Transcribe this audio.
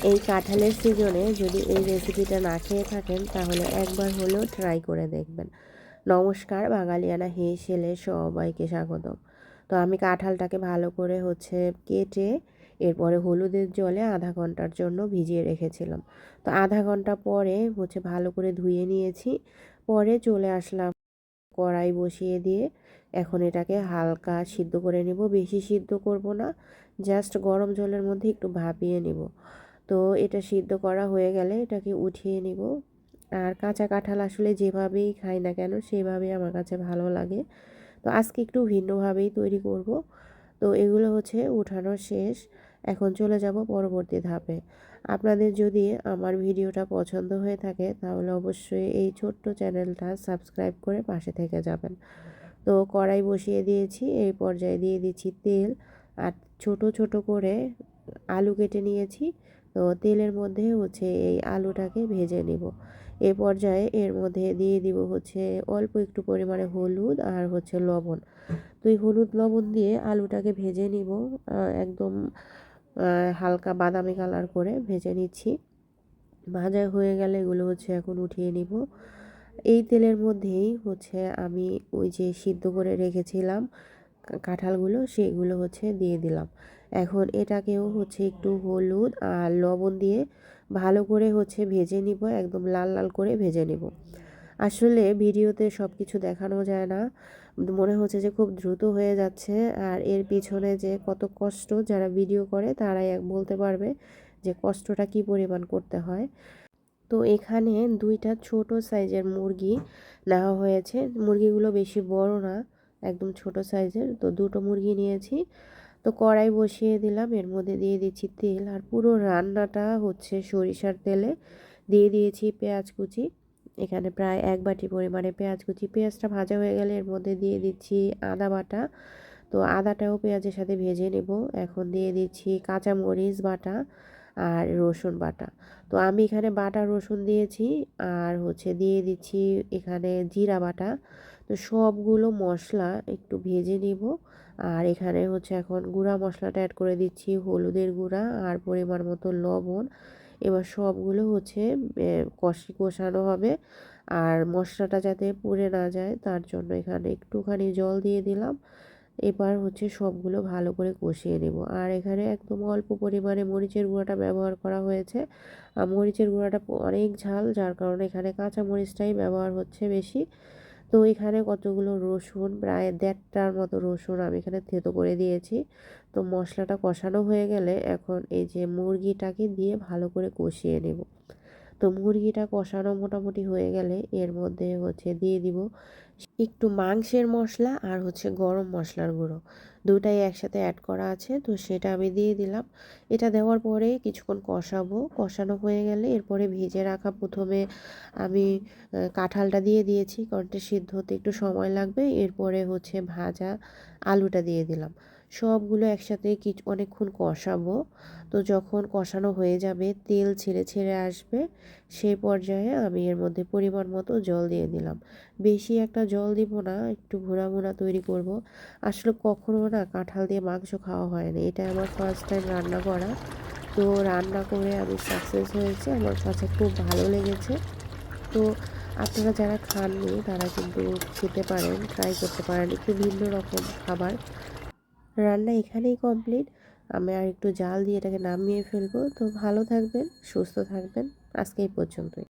এই কাঁঠালের সিজনে যদি এই রেসিপিটা না খেয়ে থাকেন তাহলে একবার হলেও ট্রাই করে দেখবেন। নমস্কার, বাঙালিয়ানা হেসেলে সবাইকে স্বাগতম। তো আমি কাঁঠালটাকে ভালো করে কেটে এরপরে হলুদের জলে আধা ঘন্টার জন্য ভিজিয়ে রেখেছিলাম। তো আধা ঘন্টা পরে ভালো করে ধুয়ে নিয়েছি। পরে চলে আসলাম কড়াই বসিয়ে দিয়ে এখন এটাকে হালকা সিদ্ধ করে নেব, বেশি সিদ্ধ করব না, জাস্ট গরম জলের মধ্যে একটু ভাপিয়ে নেব। তো এটা সিদ্ধ করা হয়ে গেলে এটাকে উঠিয়ে নিব। আর কাঁচা কাঁঠাল আসলে যেভাবেই খাই না কেন সেভাবেই আমার কাছে ভালো লাগে। তো আজকে একটু ভিন্নভাবেই তৈরি করব। তো এগুলো উঠানো শেষ। এখন চলে যাব পরবর্তী ধাপে। আপনাদের যদি আমার ভিডিওটা পছন্দ হয়ে থাকে তাহলে অবশ্যই এই ছোট্ট চ্যানেলটা সাবস্ক্রাইব করে পাশে থেকে যাবেন। তো কড়াই বসিয়ে দিয়েছি, এই পর্যায়ে দিয়ে দিচ্ছি তেল আর ছোট ছোট করে আলু কেটে নিয়েছি। তো তেলের মধ্যে এই আলুটাকে ভেজে নিব। এই পর্যায়ে এর মধ্যে দিয়ে দিব অল্প একটু পরিমাণে হলুদ আর লবণ। তো এই হলুদ লবণ দিয়ে আলুটাকে ভেজে নিব, একদম হালকা বাদামি কালার করে ভেজে নিচ্ছি। ভাজা হয়ে গেলে এগুলো এখন উঠিয়ে নিব। এই তেলের মধ্যেই আমি ওই যে সিদ্ধ করে রেখেছিলাম কাঁঠালগুলো সেগুলো দিয়ে দিলাম। এখন এটাকেও একটু হলুদ আর লবণ দিয়ে ভালো করে ভেজে নিব, একদম লাল লাল করে ভেজে নিব। আসলে ভিডিওতে সব কিছু দেখানো যায় না, মনে হচ্ছে যে খুব দ্রুত হয়ে যাচ্ছে। আর এর পিছনে যে কত কষ্ট যারা ভিডিও করে তারাই বলতে পারবে যে কষ্টটা কি পরিমাণ করতে হয়। তো এখানে 2টা ছোট সাইজের মুরগি নেওয়া হয়েছে। মুরগিগুলো বেশি বড় না, একদম ছোট সাইজের। তো 2টো মুরগি নিয়েছি। তো কড়াই বসিয়ে দিলাম, এর মধ্যে দিয়ে দিচ্ছি তেল আর পুরো রান্নাটা সরিষার তেলে। দিয়ে দিয়েছি পেঁয়াজ কুচি, এখানে প্রায় 1 বাটি পরিমাণে পেঁয়াজ কুচি। পেঁয়াজটা ভাজা হয়ে গেলে এর মধ্যে দিয়ে দিচ্ছি আদা বাটা। তো আদাটাও পেঁয়াজের সাথে ভেজে নেব। এখন দিয়ে দিচ্ছি কাঁচামরিচ বাটা আর রসুন বাটা। তো আমি এখানে বাটা রসুন দিয়েছি আর দিয়ে দিচ্ছি এখানে জিরা বাটা। তো সবগুলো মশলা একটু ভেজে নিব। আর এখানে এখন গুঁড়া মশলাটা অ্যাড করে দিচ্ছি, হলুদের গুঁড়া আর পরিমাণ মতো লবণ। এবার সবগুলো কষানো হবে। আর মশলাটা যাতে পুড়ে না যায় তার জন্য এখানে একটুখানি জল দিয়ে দিলাম। এবার সবগুলো ভালো করে কষিয়ে নেব। আর এখানে একদম অল্প পরিমাণে মরিচের গুঁড়াটা ব্যবহার করা হয়েছে। মরিচের গুঁড়াটা অনেক ঝাল, যার কারণে এখানে কাঁচা মরিচটাই ব্যবহার হচ্ছে বেশি। তো এখানে কতগুলো রসুন, প্রায় 1.5টার মতো রসুন আমি এখানে থেতো করে দিয়েছি। তো মশলাটা কষানো হয়ে গেলে এখন এই যে মুরগিটাকে দিয়ে ভালো করে কষিয়ে নেব। তো মুরগিটা কষানো মোটামুটি হয়ে গেলে এর মধ্যে দিয়ে দিব একটু মাংসের মশলা আর গরম মশলার গুঁড়ো। দুটাই একসাথে অ্যাড করা আছে, তো সেটা আমি দিয়ে দিলাম। এটা দেওয়ার পরে কিছুক্ষণ কষাবো। কষানো হয়ে গেলে এরপরে ভেজে রাখা প্রথমে আমি কাঁঠালটা দিয়ে দিয়েছি, কারণ এটা সিদ্ধ হতে একটু সময় লাগবে। এরপরে ভাজা আলুটা দিয়ে দিলাম। সবগুলো একসাথে অনেকক্ষণ কষাবো। তো যখন কষানো হয়ে যাবে, তেল ছেড়ে ছেড়ে আসবে, সেই পর্যায়ে আমি এর মধ্যে পরিমাণ মতো জল দিয়ে দিলাম। বেশি একটা জল দিব না, একটু ভুনা ভুনা তৈরি করব। আসলে কখনো না কাঁঠাল দিয়ে মাংস খাওয়া হয় না, এটা আমার ফার্স্ট টাইম রান্না করা। তো রান্না করে আমি সাকসেস হয়েছে, আমার কাছে খুব ভালো লেগেছে। তো আপনারা যারা খাননি তারা কিন্তু খেতে পারেন, ট্রাই করতে পারেন, একটু ভিন্ন রকম খাবার। রান্না এখানেই কমপ্লিট। আমি আর একটু জাল দিয়ে এটাকে নামিয়ে ফেলবো। তো ভালো থাকবেন, সুস্থ থাকবেন, আজকে এই পর্যন্তই।